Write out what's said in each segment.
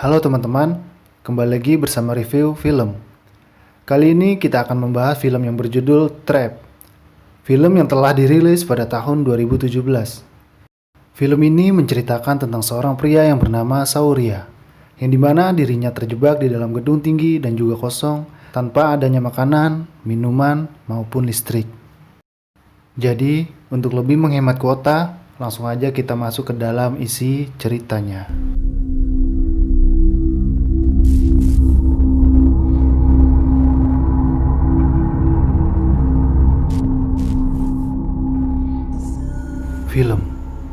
Halo teman-teman, kembali lagi bersama review film. Kali ini kita akan membahas film yang berjudul Trap. Film yang telah dirilis pada tahun 2017. Film ini menceritakan tentang seorang pria yang bernama Saurya, yang dimana dirinya terjebak di dalam gedung tinggi dan juga kosong tanpa adanya makanan, minuman, maupun listrik. Jadi, untuk lebih menghemat kuota, langsung aja kita masuk ke dalam isi ceritanya. Film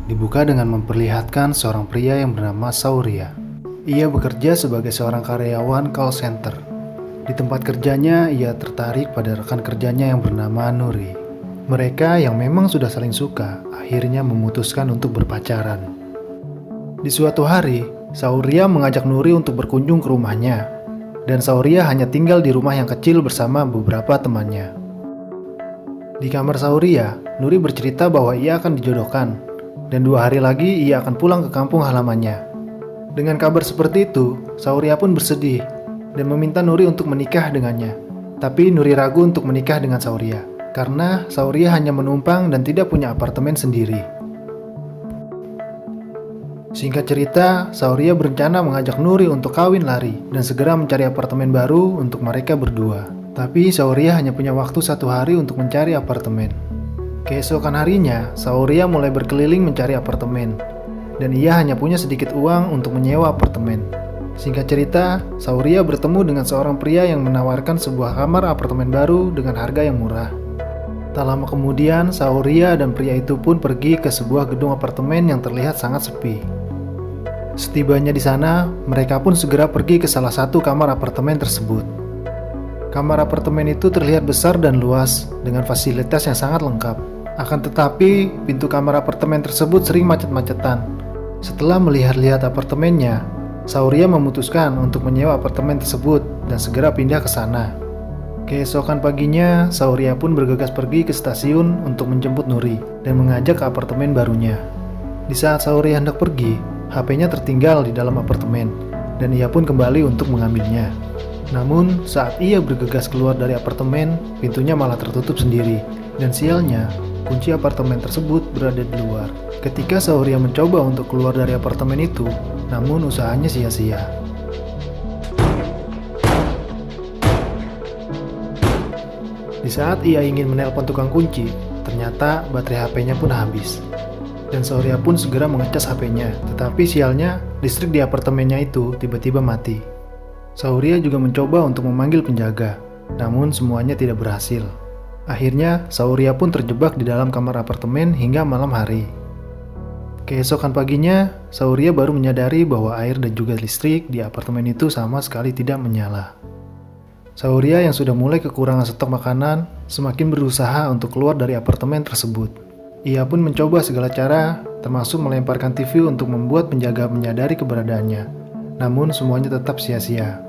dibuka dengan memperlihatkan seorang pria yang bernama Saurya. Ia bekerja sebagai seorang karyawan call center. Di tempat kerjanya, ia tertarik pada rekan kerjanya yang bernama Nuri. Mereka yang memang sudah saling suka, akhirnya memutuskan untuk berpacaran. Di suatu hari, Saurya mengajak Nuri untuk berkunjung ke rumahnya, dan Saurya hanya tinggal di rumah yang kecil bersama beberapa temannya. Di kamar Saurya, Nuri bercerita bahwa ia akan dijodohkan, dan 2 hari lagi ia akan pulang ke kampung halamannya. Dengan kabar seperti itu, Saurya pun bersedih, dan meminta Nuri untuk menikah dengannya. Tapi Nuri ragu untuk menikah dengan Saurya, karena Saurya hanya menumpang dan tidak punya apartemen sendiri. Singkat cerita, Saurya berencana mengajak Nuri untuk kawin lari, dan segera mencari apartemen baru untuk mereka berdua. Tapi Saurya hanya punya waktu 1 hari untuk mencari apartemen. Keesokan harinya, Saurya mulai berkeliling mencari apartemen, dan ia hanya punya sedikit uang untuk menyewa apartemen. Singkat cerita, Saurya bertemu dengan seorang pria yang menawarkan sebuah kamar apartemen baru dengan harga yang murah. Tak lama kemudian, Saurya dan pria itu pun pergi ke sebuah gedung apartemen yang terlihat sangat sepi. Setibanya di sana, mereka pun segera pergi ke salah satu kamar apartemen tersebut. Kamar apartemen itu terlihat besar dan luas dengan fasilitas yang sangat lengkap. Akan tetapi, pintu kamar apartemen tersebut sering macet-macetan. Setelah melihat-lihat apartemennya, Saurya memutuskan untuk menyewa apartemen tersebut dan segera pindah ke sana. Keesokan paginya, Saurya pun bergegas pergi ke stasiun untuk menjemput Nuri dan mengajak ke apartemen barunya. Di saat Saurya hendak pergi, HP-nya tertinggal di dalam apartemen dan ia pun kembali untuk mengambilnya. Namun, saat ia bergegas keluar dari apartemen, pintunya malah tertutup sendiri. Dan sialnya, kunci apartemen tersebut berada di luar. Ketika Saurya mencoba untuk keluar dari apartemen itu, namun usahanya sia-sia. Di saat ia ingin menelpon tukang kunci, ternyata baterai HP-nya pun habis. Dan Saurya pun segera mengecas HP-nya. Tetapi sialnya, listrik di apartemennya itu tiba-tiba mati. Saurya juga mencoba untuk memanggil penjaga, namun semuanya tidak berhasil. Akhirnya, Saurya pun terjebak di dalam kamar apartemen hingga malam hari. Keesokan paginya, Saurya baru menyadari bahwa air dan juga listrik di apartemen itu sama sekali tidak menyala. Saurya yang sudah mulai kekurangan stok makanan, semakin berusaha untuk keluar dari apartemen tersebut. Ia pun mencoba segala cara, termasuk melemparkan TV untuk membuat penjaga menyadari keberadaannya. Namun semuanya tetap sia-sia.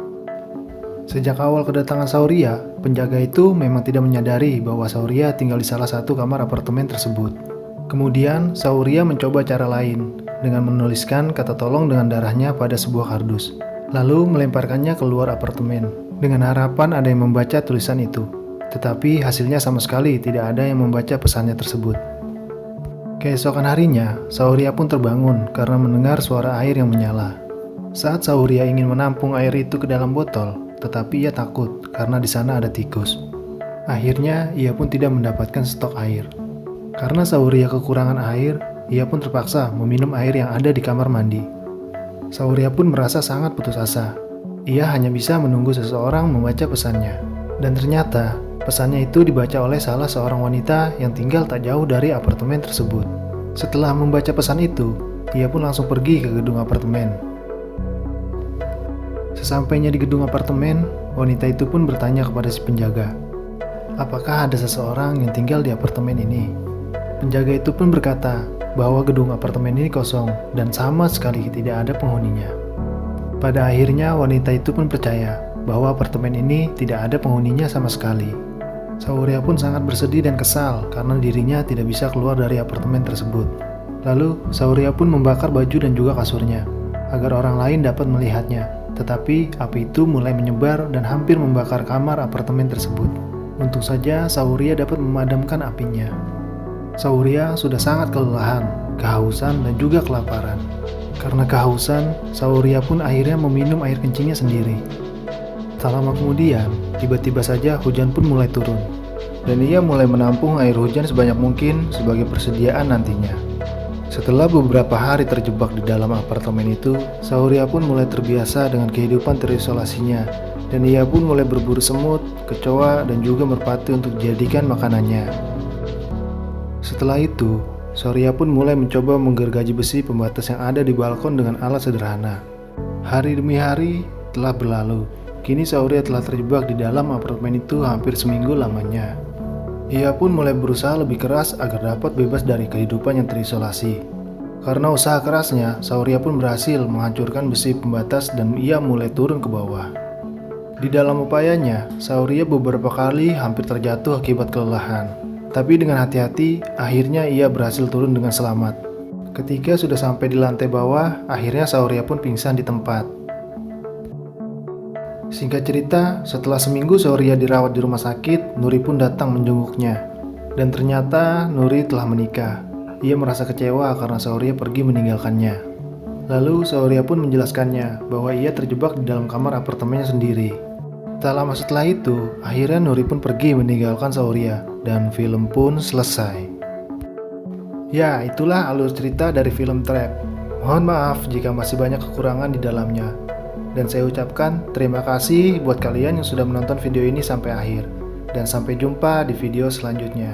Sejak awal kedatangan Saurya, penjaga itu memang tidak menyadari bahwa Saurya tinggal di salah satu kamar apartemen tersebut. Kemudian, Saurya mencoba cara lain dengan menuliskan kata tolong dengan darahnya pada sebuah kardus, lalu melemparkannya keluar apartemen dengan harapan ada yang membaca tulisan itu. Tetapi hasilnya sama sekali tidak ada yang membaca pesannya tersebut. Keesokan harinya, Saurya pun terbangun karena mendengar suara air yang menyala. Saat Saurya ingin menampung air itu ke dalam botol, tetapi ia takut karena di sana ada tikus. Akhirnya, ia pun tidak mendapatkan stok air. Karena Saurya kekurangan air, ia pun terpaksa meminum air yang ada di kamar mandi. Saurya pun merasa sangat putus asa. Ia hanya bisa menunggu seseorang membaca pesannya. Dan ternyata, pesannya itu dibaca oleh salah seorang wanita yang tinggal tak jauh dari apartemen tersebut. Setelah membaca pesan itu, ia pun langsung pergi ke gedung apartemen. Sesampainya di gedung apartemen, wanita itu pun bertanya kepada si penjaga, apakah ada seseorang yang tinggal di apartemen ini? Penjaga itu pun berkata bahwa gedung apartemen ini kosong dan sama sekali tidak ada penghuninya. Pada akhirnya wanita itu pun percaya bahwa apartemen ini tidak ada penghuninya sama sekali. Saurya pun sangat bersedih dan kesal karena dirinya tidak bisa keluar dari apartemen tersebut. Lalu Saurya pun membakar baju dan juga kasurnya. agar orang lain dapat melihatnya. Tetapi api itu mulai menyebar dan hampir membakar kamar apartemen tersebut. Untung saja Sahuria dapat memadamkan apinya. Sahuria sudah sangat kelelahan, kehausan, dan juga kelaparan. Karena kehausan, Sahuria pun akhirnya meminum air kencingnya sendiri. Tak lama kemudian, tiba-tiba saja hujan pun mulai turun. Dan ia mulai menampung air hujan sebanyak mungkin sebagai persediaan nantinya. Setelah beberapa hari terjebak di dalam apartemen itu, Sahuria pun mulai terbiasa dengan kehidupan terisolasinya. Dan ia pun mulai berburu semut, kecoa, dan juga merpati untuk dijadikan makanannya. Setelah itu, Sahuria pun mulai mencoba menggergaji besi pembatas yang ada di balkon dengan alat sederhana. Hari demi hari telah berlalu. Kini Sahuria telah terjebak di dalam apartemen itu hampir seminggu lamanya. Ia pun mulai berusaha lebih keras agar dapat bebas dari kehidupan yang terisolasi. Karena usaha kerasnya, Sahuria pun berhasil menghancurkan besi pembatas dan ia mulai turun ke bawah. Di dalam upayanya, Sahuria beberapa kali hampir terjatuh akibat kelelahan. Tapi dengan hati-hati, akhirnya ia berhasil turun dengan selamat. Ketika sudah sampai di lantai bawah, akhirnya Sahuria pun pingsan di tempat. Singkat cerita, setelah seminggu Sahuria dirawat di rumah sakit, Nuri pun datang menjenguknya. Dan ternyata Nuri telah menikah. Ia merasa kecewa karena Sahuria pergi meninggalkannya. Lalu Sahuria pun menjelaskannya bahwa ia terjebak di dalam kamar apartemennya sendiri. Tak lama setelah itu, akhirnya Nuri pun pergi meninggalkan Sahuria, dan film pun selesai. Ya, itulah alur cerita dari film Trap. Mohon maaf jika masih banyak kekurangan di dalamnya. Dan saya ucapkan terima kasih buat kalian yang sudah menonton video ini sampai akhir. Dan sampai jumpa di video selanjutnya.